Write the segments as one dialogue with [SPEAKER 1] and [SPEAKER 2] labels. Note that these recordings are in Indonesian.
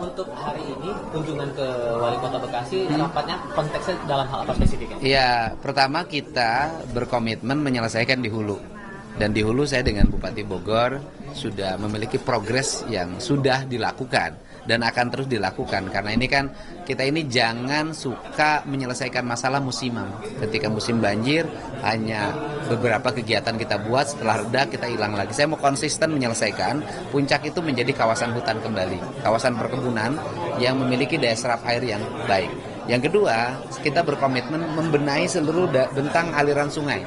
[SPEAKER 1] untuk hari ini kunjungan ke Wali Kota Bekasi, rapatnya konteksnya dalam hal apa spesifiknya?
[SPEAKER 2] Iya, pertama kita berkomitmen menyelesaikan di hulu. Dan di hulu saya dengan Bupati Bogor sudah memiliki progres yang sudah dilakukan dan akan terus dilakukan. Karena ini kan kita ini jangan suka menyelesaikan masalah musiman. Ketika musim banjir hanya beberapa kegiatan kita buat, setelah reda kita hilang lagi. Saya mau konsisten menyelesaikan. Puncak itu menjadi kawasan hutan kembali, kawasan perkebunan yang memiliki daya serap air yang baik. Yang kedua, kita berkomitmen membenahi seluruh bentang aliran sungai.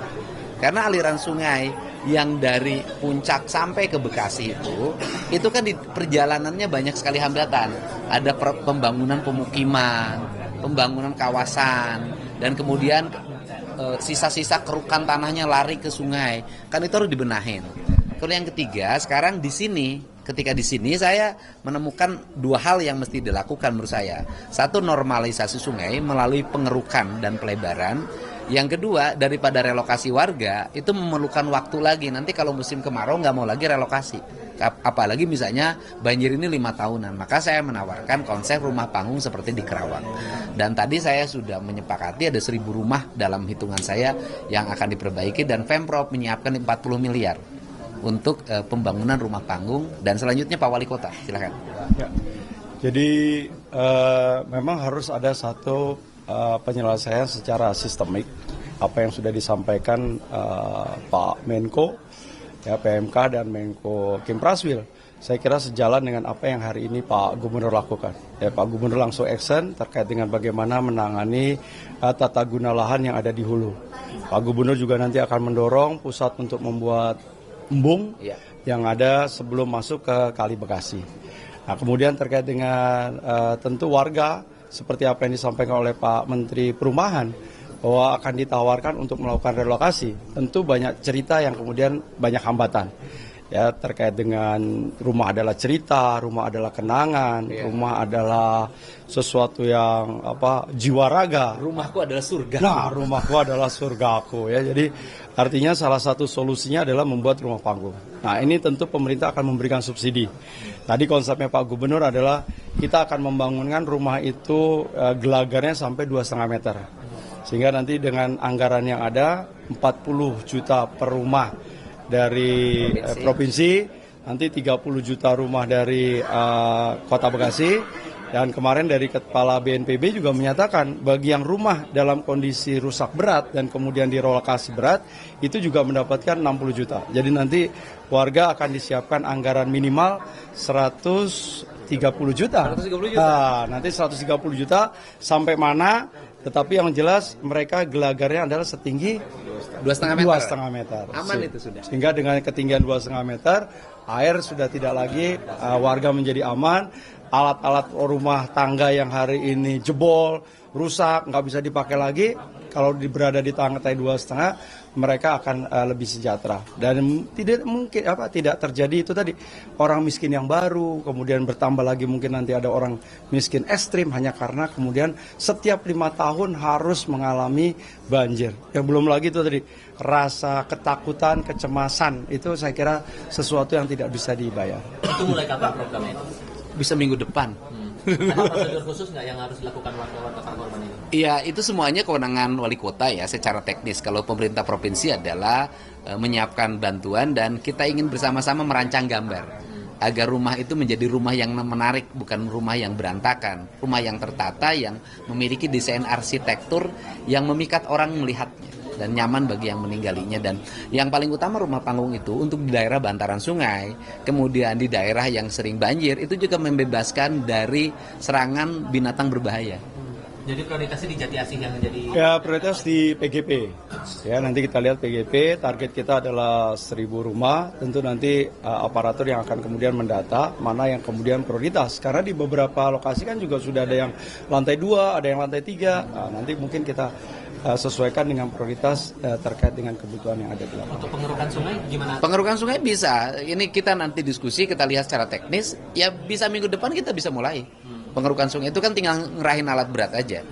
[SPEAKER 2] Karena aliran sungai yang dari Puncak sampai ke Bekasi itu kan di perjalanannya banyak sekali hambatan. Ada pembangunan pemukiman, pembangunan kawasan, dan kemudian sisa-sisa kerukan tanahnya lari ke sungai. Kan itu harus dibenahin. Kemudian yang ketiga, sekarang di sini, ketika di sini saya menemukan dua hal yang mesti dilakukan menurut saya. Satu, normalisasi sungai melalui pengerukan dan pelebaran. Yang kedua, daripada relokasi warga, itu memerlukan waktu lagi. Nanti kalau musim kemarau nggak mau lagi relokasi. Apalagi misalnya banjir ini 5 tahunan. Maka saya menawarkan konsep rumah panggung seperti di Kerawang. Dan tadi saya sudah menyepakati ada 1.000 rumah dalam hitungan saya yang akan diperbaiki. Dan Pemprov menyiapkan 40 miliar untuk pembangunan rumah panggung. Dan selanjutnya Pak Wali Kota, silakan.
[SPEAKER 3] Ya. Jadi memang harus ada satu penyelesaian secara sistemik apa yang sudah disampaikan Pak Menko, ya, PMK dan Menko Kim Praswil. Saya kira sejalan dengan apa yang hari ini Pak Gubernur lakukan. Ya, Pak Gubernur langsung action terkait dengan bagaimana menangani tata guna lahan yang ada di hulu. Pak Gubernur juga nanti akan mendorong pusat untuk membuat embung yang ada sebelum masuk ke Kali Bekasi. Nah, kemudian terkait dengan tentu warga, seperti apa yang disampaikan oleh Pak Menteri Perumahan, bahwa akan ditawarkan untuk melakukan relokasi. Tentu banyak cerita yang kemudian banyak hambatan. Ya, terkait dengan rumah adalah cerita, rumah adalah kenangan, rumah adalah sesuatu yang jiwa raga.
[SPEAKER 2] Rumahku adalah surga.
[SPEAKER 3] Nah, rumahku adalah surgaku, ya. Jadi artinya salah satu solusinya adalah membuat rumah panggung. Nah, ini tentu pemerintah akan memberikan subsidi. Tadi konsepnya Pak Gubernur adalah kita akan membangunkan rumah itu gelagarnya sampai 2,5 meter. Sehingga nanti dengan anggaran yang ada 40 juta per rumah dari provinsi, nanti 30 juta rumah dari Kota Bekasi, dan kemarin dari Kepala BNPB juga menyatakan bagi yang rumah dalam kondisi rusak berat dan kemudian direlokasi berat itu juga mendapatkan 60 juta. Jadi nanti warga akan disiapkan anggaran minimal 130 juta.
[SPEAKER 2] 130 juta.
[SPEAKER 3] Nah, nanti 130 juta sampai mana? Tetapi yang jelas mereka gelagarnya adalah setinggi 2,5 meter.
[SPEAKER 2] Aman itu sudah.
[SPEAKER 3] Sehingga dengan ketinggian 2,5 meter, air sudah tidak lagi, warga menjadi aman. Alat-alat rumah tangga yang hari ini jebol, rusak, nggak bisa dipakai lagi, kalau berada di lantai 2,5, mereka akan lebih sejahtera. Dan tidak terjadi itu tadi, orang miskin yang baru, kemudian bertambah lagi mungkin nanti ada orang miskin ekstrim hanya karena kemudian setiap 5 tahun harus mengalami banjir. Yang belum lagi itu tadi, rasa ketakutan, kecemasan, itu saya kira sesuatu yang tidak bisa dibayar.
[SPEAKER 1] Itu mulai kapan programnya itu?
[SPEAKER 2] Bisa minggu depan.
[SPEAKER 1] Ada prosedur khusus nggak yang harus dilakukan warga-warga korban ini?
[SPEAKER 2] Iya, itu semuanya kewenangan wali kota ya secara teknis. Kalau pemerintah provinsi adalah menyiapkan bantuan dan kita ingin bersama-sama merancang gambar agar rumah itu menjadi rumah yang menarik, bukan rumah yang berantakan, rumah yang tertata, yang memiliki desain arsitektur yang memikat orang melihatnya dan nyaman bagi yang meninggalnya. Dan yang paling utama rumah panggung itu untuk di daerah bantaran sungai, kemudian di daerah yang sering banjir, itu juga membebaskan dari serangan binatang berbahaya.
[SPEAKER 1] Jadi prioritasnya di Jati Asih yang menjadi...
[SPEAKER 3] Ya, prioritas di PGP. Ya, nanti kita lihat PGP, target kita adalah 1.000 rumah. Tentu nanti aparatur yang akan kemudian mendata mana yang kemudian prioritas. Karena di beberapa lokasi kan juga sudah ada yang lantai 2, ada yang lantai 3. Nah, nanti mungkin kita sesuaikan dengan prioritas terkait dengan kebutuhan yang ada di lapangan.
[SPEAKER 1] Untuk pengerukan sungai gimana?
[SPEAKER 2] Pengerukan sungai bisa. Ini kita nanti diskusi, kita lihat secara teknis. Ya bisa minggu depan kita bisa mulai. Pengerukan sungai itu kan tinggal ngerahin alat berat aja.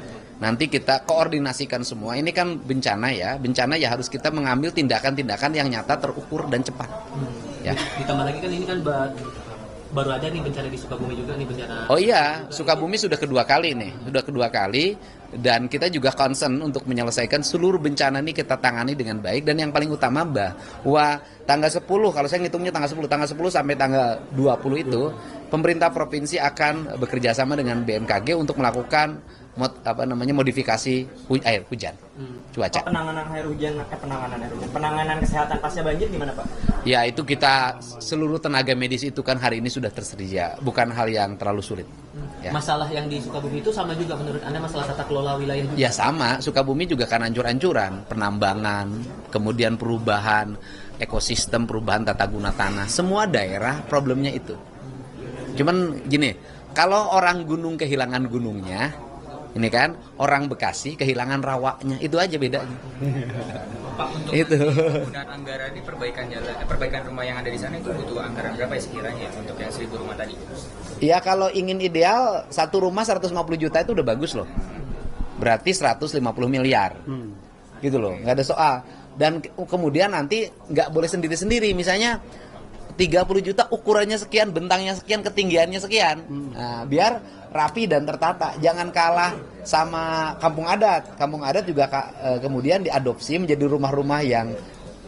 [SPEAKER 2] Nanti kita koordinasikan semua. Ini kan bencana ya. Bencana ya harus kita mengambil tindakan-tindakan yang nyata, terukur dan cepat. Ya.
[SPEAKER 1] Ditambah lagi kan ini kan baru ada nih bencana di Sukabumi juga nih bencana.
[SPEAKER 2] Oh iya, Sukabumi sudah kedua kali nih, dan kita juga concern untuk menyelesaikan seluruh bencana ini kita tangani dengan baik, dan yang paling utama bahwa tanggal 10, kalau saya ngitungnya tanggal 10 sampai tanggal 20 itu pemerintah provinsi akan bekerja sama dengan BMKG untuk melakukan modifikasi air hujan, cuaca.
[SPEAKER 4] Penanganan kesehatan pasca banjir gimana Pak?
[SPEAKER 2] Ya itu kita seluruh tenaga medis itu kan hari ini sudah tersedia, bukan hal yang terlalu sulit. Ya.
[SPEAKER 1] Masalah yang di Sukabumi itu sama juga menurut Anda masalah tata kelola wilayah juga?
[SPEAKER 2] Ya sama, Sukabumi juga kan hancur-hancuran, penambangan, kemudian perubahan ekosistem, perubahan tata guna tanah, semua daerah problemnya itu. Cuman gini, kalau orang gunung kehilangan gunungnya, ini kan orang Bekasi kehilangan rawaknya, itu aja bedanya.
[SPEAKER 5] Pak, untuk
[SPEAKER 2] itu
[SPEAKER 5] penggunaan anggaran di perbaikan rumah yang ada di sana itu butuh anggaran berapa ya sekiranya untuk yang 1.000 rumah tadi?
[SPEAKER 2] Ya kalau ingin ideal satu rumah 150 juta itu udah bagus loh. Berarti 150 miliar. Gitu loh, nggak ada soal. Dan kemudian nanti nggak boleh sendiri-sendiri, misalnya 30 juta ukurannya sekian, bentangnya sekian, ketinggiannya sekian. Nah, biar rapi dan tertata. Jangan kalah sama kampung adat. Kampung adat juga kemudian diadopsi menjadi rumah-rumah yang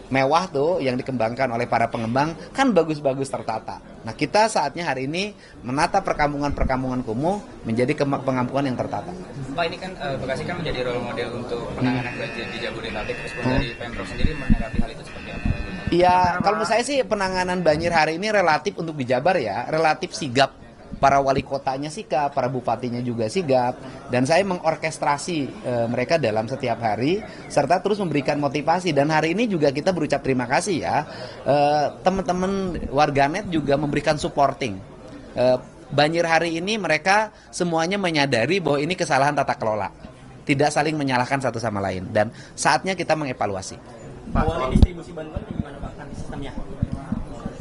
[SPEAKER 2] mewah tuh, yang dikembangkan oleh para pengembang, kan bagus-bagus tertata. Nah, kita saatnya hari ini menata perkampungan-perkampungan kumuh menjadi pengampungan yang tertata.
[SPEAKER 5] Pak, ini kan Bekasi kan menjadi role model untuk penanganan banjir di Jabodetabek. Terus dari Pemprov sendiri menanggapi hal itu seperti apa?
[SPEAKER 2] Iya, kalau menurut saya sih penanganan banjir hari ini relatif untuk di Jabar ya, relatif sigap. Para wali kotanya sigap, para bupatinya juga sigap, dan saya mengorkestrasi mereka dalam setiap hari, serta terus memberikan motivasi. Dan hari ini juga kita berucap terima kasih ya, teman-teman warganet juga memberikan supporting. Banjir hari ini mereka semuanya menyadari bahwa ini kesalahan tata kelola, tidak saling menyalahkan satu sama lain, dan saatnya kita mengevaluasi.
[SPEAKER 4] Awalnya distribusi bantuan gimana Pak nanti sistemnya?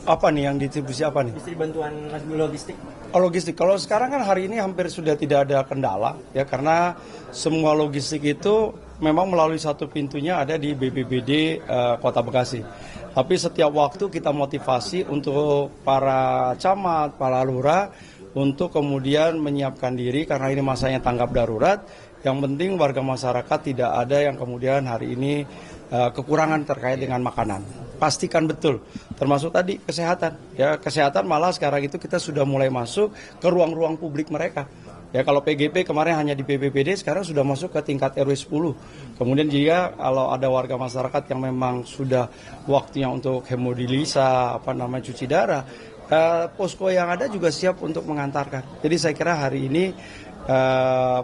[SPEAKER 3] Apa nih yang distribusi apa nih?
[SPEAKER 4] Bantuan logistik.
[SPEAKER 3] Oh, logistik. Kalau sekarang kan hari ini hampir sudah tidak ada kendala ya, karena semua logistik itu memang melalui satu pintunya ada di BPBD Kota Bekasi. Tapi setiap waktu kita motivasi untuk para camat, para lurah untuk kemudian menyiapkan diri karena ini masanya tanggap darurat. Yang penting warga masyarakat tidak ada yang kemudian hari ini kekurangan terkait dengan makanan. Pastikan betul, termasuk tadi kesehatan. Ya, kesehatan malah sekarang itu kita sudah mulai masuk ke ruang-ruang publik mereka. Ya, kalau PGP kemarin hanya di BPBD, sekarang sudah masuk ke tingkat RW 10. Kemudian jika kalau ada warga masyarakat yang memang sudah waktunya untuk hemodilisa, cuci darah, posko yang ada juga siap untuk mengantarkan. Jadi saya kira hari ini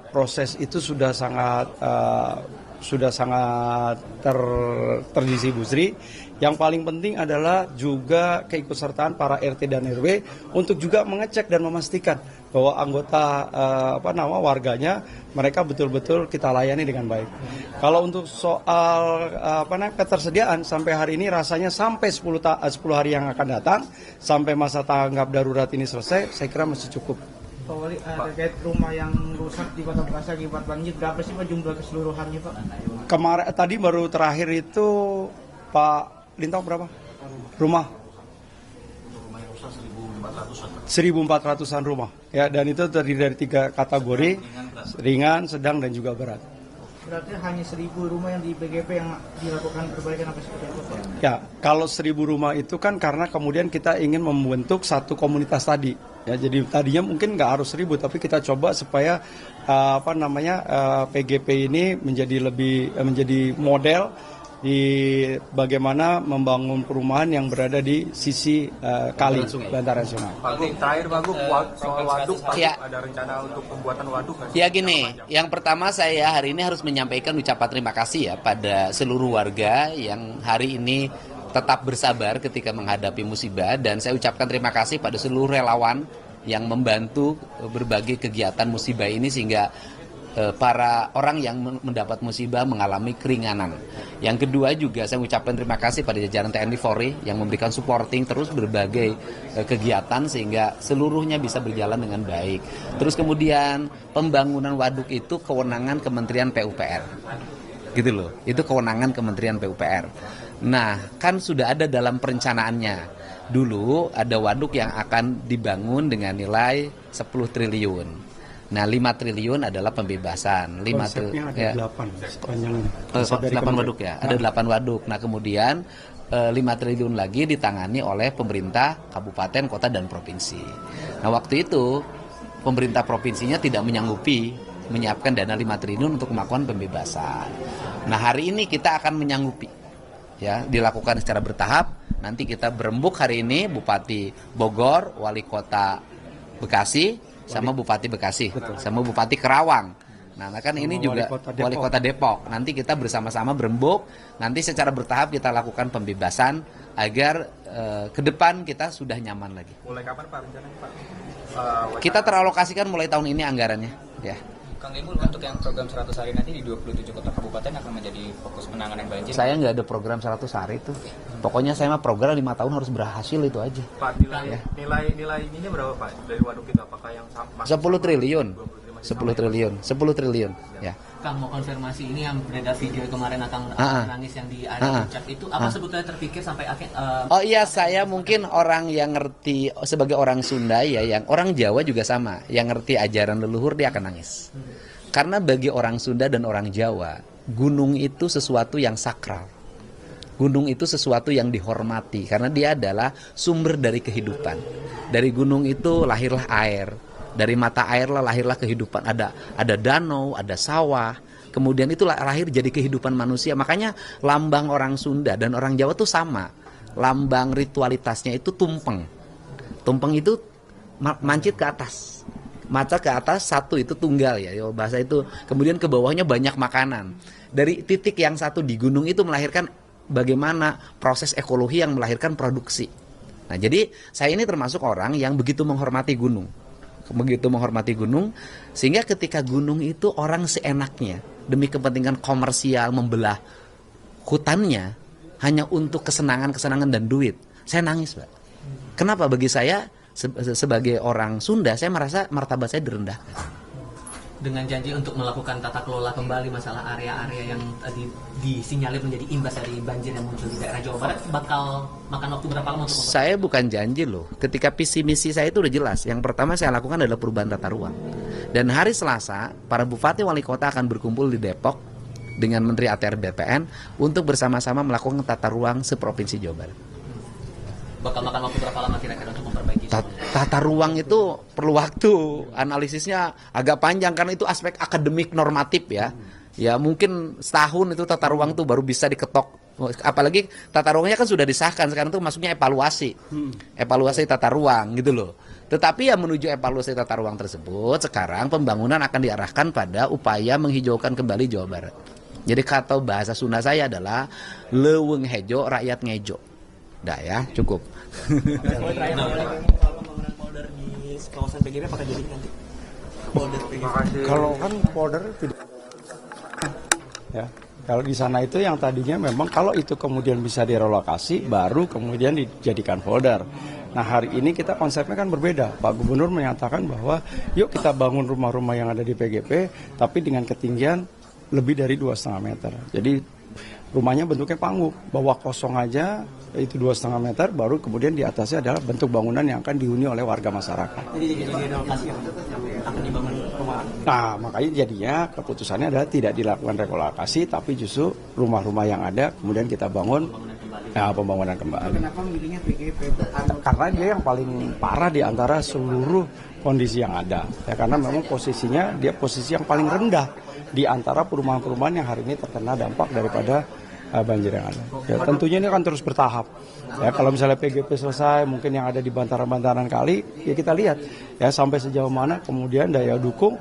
[SPEAKER 3] proses itu sudah sangat terdistribusi. Yang paling penting adalah juga keikutsertaan para RT dan RW untuk juga mengecek dan memastikan bahwa anggota warganya mereka betul-betul kita layani dengan baik. Kalau untuk soal ketersediaan sampai hari ini rasanya sampai 10 hari yang akan datang sampai masa tanggap darurat ini selesai, saya kira masih cukup.
[SPEAKER 6] Pak Wali, terkait rumah yang rusak di Kota Bekasi akibat banjir, berapa sih Pak jumlah keseluruhannya Pak?
[SPEAKER 3] Kemarin tadi baru terakhir itu Pak Lintang berapa? Rumah? 1.400-an rumah. Ya, dan itu terdiri dari 3 kategori, ringan, sedang, dan juga berat.
[SPEAKER 6] Berarti hanya 1.000 rumah yang di PGP yang dilakukan perbaikan apa seperti apa Pak?
[SPEAKER 3] Ya, kalau 1.000 rumah itu kan karena kemudian kita ingin membentuk satu komunitas tadi. Ya, jadi tadinya mungkin nggak harus 1.000, tapi kita coba supaya PGP ini menjadi model di bagaimana membangun perumahan yang berada di sisi kali bantaran sungai.
[SPEAKER 7] Pak Gu, terakhir Pak Gu, soal waduk, Pak
[SPEAKER 2] Ya.
[SPEAKER 7] ada rencana untuk pembuatan waduk nggak sih?
[SPEAKER 2] Ya gini, yang pertama saya hari ini harus menyampaikan ucapan terima kasih ya pada seluruh warga yang hari ini tetap bersabar ketika menghadapi musibah, dan saya ucapkan terima kasih pada seluruh relawan yang membantu berbagai kegiatan musibah ini sehingga para orang yang mendapat musibah mengalami keringanan. Yang kedua juga saya ucapkan terima kasih pada jajaran TNI Polri yang memberikan supporting terus berbagai kegiatan sehingga seluruhnya bisa berjalan dengan baik. Terus kemudian pembangunan waduk itu kewenangan Kementerian PUPR. Gitu loh. Itu kewenangan Kementerian PUPR. Nah, kan sudah ada dalam perencanaannya. Dulu ada waduk yang akan dibangun dengan nilai 10 triliun. Nah, 5 triliun adalah pembebasan.
[SPEAKER 3] Konsepnya ada 8 sepanjang
[SPEAKER 2] 8 waduk ya. Ada 8 waduk. Nah, kemudian 5 triliun lagi ditangani oleh pemerintah kabupaten, kota, dan provinsi. Nah, waktu itu pemerintah provinsinya tidak menyanggupi menyiapkan dana 5 triliun untuk melakukan pembebasan. Nah, hari ini kita akan menyanggupi. Ya, dilakukan secara bertahap. Nanti kita berembuk hari ini Bupati Bogor, Wali Kota Bekasi, sama Bupati Bekasi, sama Bupati Kerawang. Nah, kan ini juga Wali Kota Depok. Nanti kita bersama-sama berembuk. Nanti secara bertahap kita lakukan pembebasan agar ke depan kita sudah nyaman lagi.
[SPEAKER 7] Mulai kapan Pak rencananya Pak?
[SPEAKER 2] Kita teralokasikan mulai tahun ini anggarannya. Ya.
[SPEAKER 5] Kang Emul, untuk yang program 100 hari nanti di 27 kota kabupaten akan menjadi fokus penanganan banjir.
[SPEAKER 2] Saya nggak ada program 100 hari itu. Pokoknya saya mah program 5 tahun harus berhasil itu aja.
[SPEAKER 7] Pak, nilai ininya berapa Pak dari waduk itu? Apakah yang sama?
[SPEAKER 2] 10 triliun. 10 triliun. Ya.
[SPEAKER 1] Kang, mau konfirmasi, ini yang beredar video kemarin Akang nangis yang di area puncak itu apa sebetulnya terpikir sampai akhirnya?
[SPEAKER 2] Oh iya, saya mungkin orang yang ngerti sebagai orang Sunda ya, yang orang Jawa juga sama, yang ngerti ajaran leluhur dia akan nangis. Karena bagi orang Sunda dan orang Jawa, gunung itu sesuatu yang sakral. Gunung itu sesuatu yang dihormati karena dia adalah sumber dari kehidupan. Dari gunung itu lahirlah air. Dari mata air lahirlah kehidupan. Ada danau, ada sawah. Kemudian itu lahir jadi kehidupan manusia. Makanya lambang orang Sunda dan orang Jawa itu sama. Lambang ritualitasnya itu tumpeng. Tumpeng itu mancit ke atas. Maca ke atas, satu itu tunggal ya. Bahasa itu. Kemudian ke bawahnya banyak makanan. Dari titik yang satu di gunung itu melahirkan bagaimana proses ekologi yang melahirkan produksi. Nah, jadi saya ini termasuk orang yang begitu menghormati gunung. Begitu menghormati gunung, sehingga ketika gunung itu orang seenaknya demi kepentingan komersial membelah hutannya hanya untuk kesenangan dan duit. Saya nangis, Pak. Kenapa? Bagi saya sebagai orang Sunda, saya merasa martabat saya direndahkan.
[SPEAKER 1] Dengan janji untuk melakukan tata kelola kembali masalah area-area yang tadi disinyalir menjadi imbas dari banjir yang muncul di daerah Jawa Barat, bakal makan waktu berapa lama untuk
[SPEAKER 2] Saya bukan janji loh. Ketika visi misi saya itu udah jelas. Yang pertama saya lakukan adalah perubahan tata ruang. Dan hari Selasa, para bupati wali kota akan berkumpul di Depok dengan Menteri ATR BPN untuk bersama-sama melakukan tata ruang seprovinsi Jawa Barat.
[SPEAKER 1] Bakal makan waktu berapa lama kira-kira untuk memperbaiki?
[SPEAKER 2] Tata ruang itu perlu waktu, analisisnya agak panjang karena itu aspek akademik normatif ya. Ya mungkin setahun itu tata ruang itu baru bisa diketok. Apalagi tata ruangnya kan sudah disahkan, sekarang itu masuknya evaluasi. Evaluasi tata ruang gitu loh. Tetapi ya menuju evaluasi tata ruang tersebut, sekarang pembangunan akan diarahkan pada upaya menghijaukan kembali Jawa Barat. Jadi kata bahasa Sunda saya adalah leuweung hejo rakyat ngejo. Dah ya, cukup.
[SPEAKER 4] Terakhir, pembangunan polder di kawasan PGP apakah jadi nanti? Polder PGP.
[SPEAKER 3] Kalau kan polder tidak, ya. Kalau di sana itu yang tadinya memang kalau itu kemudian bisa direlokasi, baru kemudian dijadikan polder. Nah hari ini kita konsepnya kan berbeda. Pak Gubernur menyatakan bahwa yuk kita bangun rumah-rumah yang ada di PGP, tapi dengan ketinggian lebih dari 2,5 meter. Jadi rumahnya bentuknya panggung, bawah kosong aja itu 2,5 meter, baru kemudian di atasnya adalah bentuk bangunan yang akan dihuni oleh warga masyarakat.
[SPEAKER 4] Jadi relokasi akan dibangun rumah.
[SPEAKER 3] Nah makanya jadinya keputusannya adalah tidak dilakukan relokasi, tapi justru rumah-rumah yang ada kemudian kita bangun pembangunan kembali.
[SPEAKER 6] Kenapa memilihnya PGP?
[SPEAKER 3] Karena dia yang paling parah di antara seluruh kondisi yang ada. Ya, karena memang posisinya dia posisi yang paling rendah di antara perumahan-perumahan yang hari ini terkena dampak daripada banjir yang ada. Ya, tentunya ini akan terus bertahap. Ya, kalau misalnya PGP selesai, mungkin yang ada di bantaran-bantaran kali, ya kita lihat ya sampai sejauh mana kemudian daya dukung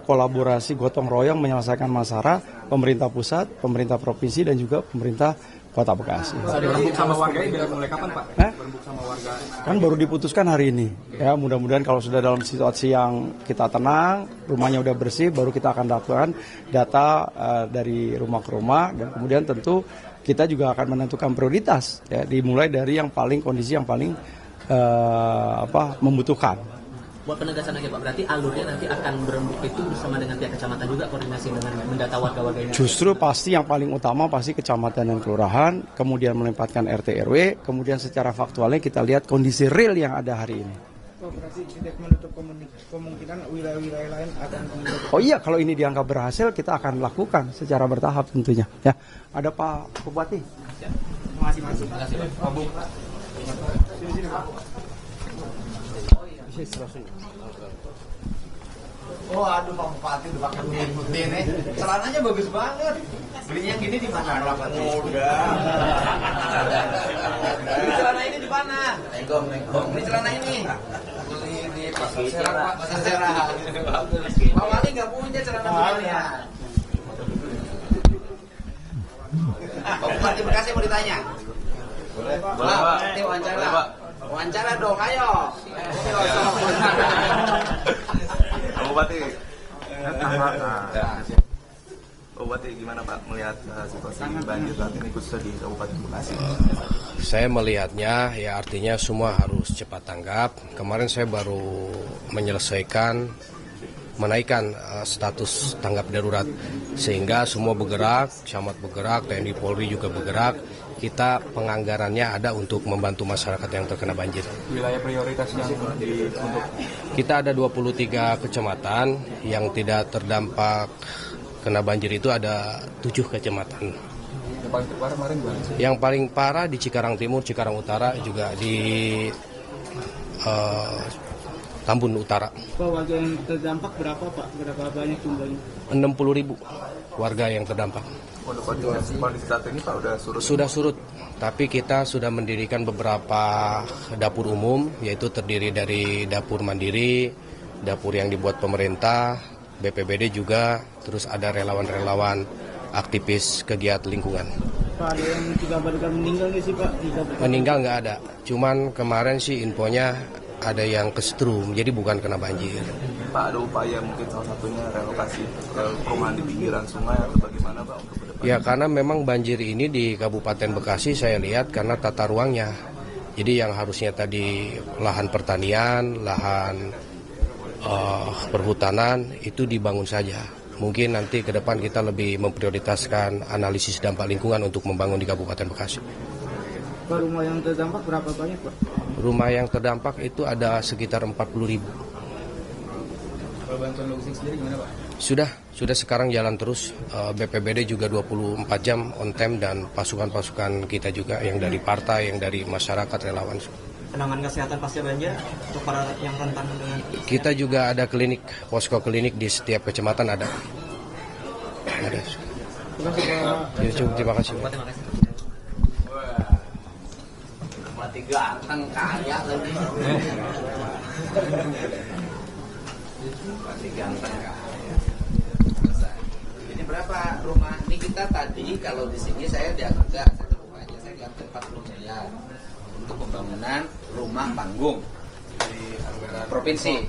[SPEAKER 3] kolaborasi gotong royong menyelesaikan masalah pemerintah pusat, pemerintah provinsi dan juga pemerintah Kota Bekasi.
[SPEAKER 7] Berembuk sama warga ini mulai kapan Pak? Berembuk sama warga.
[SPEAKER 3] Kan baru diputuskan hari ini. Ya, mudah-mudahan kalau sudah dalam situasi yang kita tenang, rumahnya udah bersih, baru kita akan lakukan data dari rumah ke rumah dan kemudian tentu kita juga akan menentukan prioritas. Ya, dimulai dari yang paling kondisi yang paling membutuhkan.
[SPEAKER 1] buat penegasan aja Pak, berarti alurnya nanti akan berembuk itu bersama dengan pihak kecamatan juga, koordinasi dengan mendata warga-warganya.
[SPEAKER 3] Justru pasti yang paling utama pasti kecamatan dan kelurahan, kemudian menempatkan RT RW, kemudian secara faktualnya kita lihat kondisi real yang ada hari ini.
[SPEAKER 6] Pak, berarti tidak menutup kemungkinan wilayah-wilayah lain akan menjadi.
[SPEAKER 3] Oh iya, kalau ini dianggap berhasil kita akan lakukan secara bertahap tentunya. Ya, ada Pak Bupati.
[SPEAKER 6] Terima kasih Mas.
[SPEAKER 1] Terima kasih Pak.
[SPEAKER 2] Oh aduh Pak Bupati udah pakai putih nih. Celananya bagus banget. Belinya yang gini di mana? Muda. Ini celana ini di mana? Ini celana ini. Beli di Pasar Serah. Pak Wali nggak punya celana beginian. Pak Bupati Bekasi mau ditanya. Boleh Pak. Nanti wawancara. Wawancara dong, ayo.
[SPEAKER 7] Pak Bupati. Pak Bupati gimana Pak melihat situasi banjir saat ini khususnya di Kabupaten Bekasi?
[SPEAKER 8] Saya melihatnya ya artinya semua harus cepat tanggap. Kemarin saya baru menyelesaikan menaikkan status tanggap darurat sehingga semua bergerak, camat bergerak, TNI Polri juga bergerak. Kita penganggarannya ada untuk membantu masyarakat yang terkena banjir.
[SPEAKER 7] Wilayah prioritas yang untuk
[SPEAKER 8] Kita ada 23 kecamatan yang tidak terdampak kena banjir itu ada 7 kecamatan.
[SPEAKER 7] yang paling terparah kemarin gimana?
[SPEAKER 8] Yang paling parah di Cikarang Timur, Cikarang Utara, juga di Tambun Utara.
[SPEAKER 6] Pak, warga yang terdampak berapa Pak? Berapa banyak jumlahnya?
[SPEAKER 8] 60.000 warga yang terdampak.
[SPEAKER 7] Untuk kondisi saat ini Pak udah surut?
[SPEAKER 8] Sudah surut, tapi kita sudah mendirikan beberapa dapur umum, yaitu terdiri dari dapur mandiri, dapur yang dibuat pemerintah, BPBD juga, terus ada relawan-relawan aktivis kegiatan lingkungan.
[SPEAKER 6] Pak, ada yang dikabarkan meninggal nggak sih Pak?
[SPEAKER 8] Meninggal nggak ada, cuman kemarin sih infonya ada yang kesetrum, jadi bukan kena banjir.
[SPEAKER 7] Pak, ada upaya mungkin salah satunya relokasi ke perumahan di pinggiran sungai atau bagaimana Pak untuk ke depan?
[SPEAKER 8] Ya karena memang banjir ini di Kabupaten Bekasi saya lihat karena tata ruangnya. Jadi yang harusnya tadi lahan pertanian, lahan perhutanan itu dibangun saja. Mungkin nanti ke depan kita lebih memprioritaskan analisis dampak lingkungan untuk membangun di Kabupaten Bekasi.
[SPEAKER 6] Pak, rumah yang terdampak berapa banyak Pak?
[SPEAKER 8] Rumah yang terdampak itu ada sekitar 40.000.
[SPEAKER 5] Kalau bantuan logistik sendiri gimana Pak?
[SPEAKER 8] Sudah sekarang jalan terus. BPBD juga 24 jam on time dan pasukan-pasukan kita juga yang dari partai, yang dari masyarakat, relawan.
[SPEAKER 4] Penanganan kesehatan pasca banjir untuk para yang rentan dengan
[SPEAKER 8] Kita juga ada klinik, posko klinik di setiap kecamatan ada. Ada.
[SPEAKER 6] Terima kasih Pak.
[SPEAKER 8] Ya, cukup, terima kasih.
[SPEAKER 1] Terima kasih.
[SPEAKER 2] Bupati ganteng kaya lagi. Bupati ganteng kaya. Ini berapa rumah? Ini kita tadi kalau di sini saya dianggap saya terbuka aja, saya dianggap 40 miliar untuk pembangunan rumah panggung di provinsi.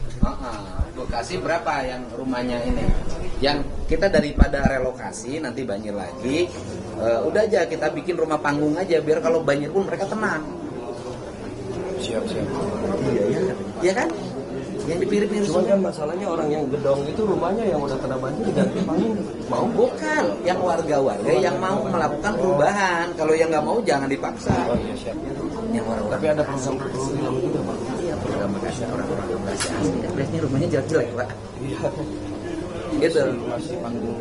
[SPEAKER 2] Bekasi berapa yang rumahnya ini? Yang kita daripada relokasi nanti banjir lagi, udah aja kita bikin rumah panggung aja biar kalau banjir pun mereka tenang.
[SPEAKER 8] Siap.
[SPEAKER 2] Iya kan? Yang dipilih-pilih
[SPEAKER 9] Cuman kan masalahnya orang yang gedong itu rumahnya yang udah kena banjir diganti panggung.
[SPEAKER 2] mau bukan yang warga-warga yang mau melakukan perubahan. Kalau yang nggak mau jangan dipaksa.
[SPEAKER 9] Oh iya siap.
[SPEAKER 2] Yang orang-orang.
[SPEAKER 9] Tapi ada program juga Pak.
[SPEAKER 2] Iya, program Bekasi, orang-orang Bekasi asli. Biasanya rumahnya jelek-jelek Pak.
[SPEAKER 9] Iya.
[SPEAKER 2] Gitu.
[SPEAKER 9] Masih panggung.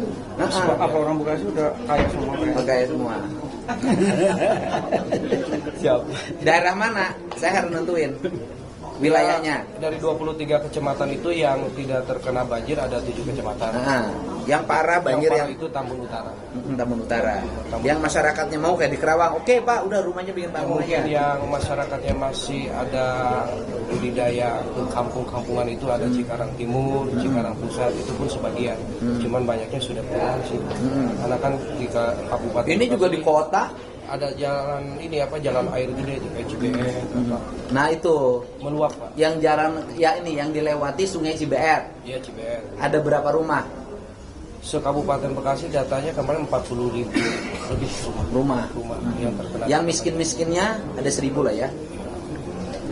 [SPEAKER 6] Apa orang Bekasi udah kaya semua Pak?
[SPEAKER 2] Kaya semua.
[SPEAKER 9] Siap.
[SPEAKER 2] Daerah mana? Saya harus nentuin wilayahnya.
[SPEAKER 8] Dari 23 kecamatan itu yang tidak terkena banjir ada 7 kecamatan.
[SPEAKER 2] Yang parah banjir yang
[SPEAKER 8] itu Tambun Utara.
[SPEAKER 2] Tambun Utara. Yang masyarakatnya mau kayak di Kerawang, oke Pak, udah rumahnya bikin panggung
[SPEAKER 8] Mungkin
[SPEAKER 2] aja.
[SPEAKER 8] yang masyarakatnya masih ada budidaya ke kampung-kampungan itu ada Cikarang Timur, Cikarang Pusat, itu pun sebagian. Cuman banyaknya sudah pulang sih. Karena kan di Kabupaten
[SPEAKER 2] Ini juga di kota.
[SPEAKER 8] ada jalan ini jalan air gede itu kayak Cibeet.
[SPEAKER 2] Nah itu
[SPEAKER 8] Meluap Pak.
[SPEAKER 2] yang jalan ya ini yang dilewati Sungai Cibeet.
[SPEAKER 8] Iya Cibeet.
[SPEAKER 2] Ada berapa rumah?
[SPEAKER 8] Se-Kabupaten Bekasi datanya kemarin 40.000 lebih rumah yang terkena.
[SPEAKER 2] Yang miskin-miskinnya ada 1.000 lah ya.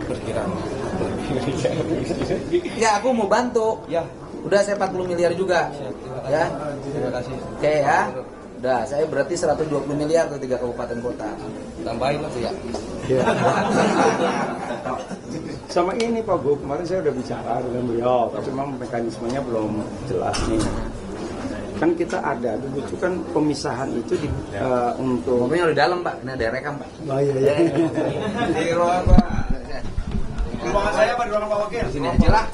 [SPEAKER 8] Perkiraan lebih.
[SPEAKER 2] Ya, aku mau bantu.
[SPEAKER 9] Ya.
[SPEAKER 2] Udah saya 40 miliar juga. Ya.
[SPEAKER 9] Terima kasih.
[SPEAKER 2] Oke ya. Udah, saya berarti 120 miliar ke 3 kabupaten kota.
[SPEAKER 9] Tambahin Mas ya.
[SPEAKER 3] Iya. Sama ini Pak Gub, kemarin saya udah bicara dengan beliau, tapi memang mekanismenya belum jelas nih. Kan kita ada, dulu itu kan pemisahan itu untuk...
[SPEAKER 2] Mobilnya udah dalam Pak, ini ada rekam Pak.
[SPEAKER 3] Oh iya.
[SPEAKER 2] Di ruangan Pak.
[SPEAKER 3] Ruangan saya apa di ruangan Pak Wakil?
[SPEAKER 2] Di sini aja lah.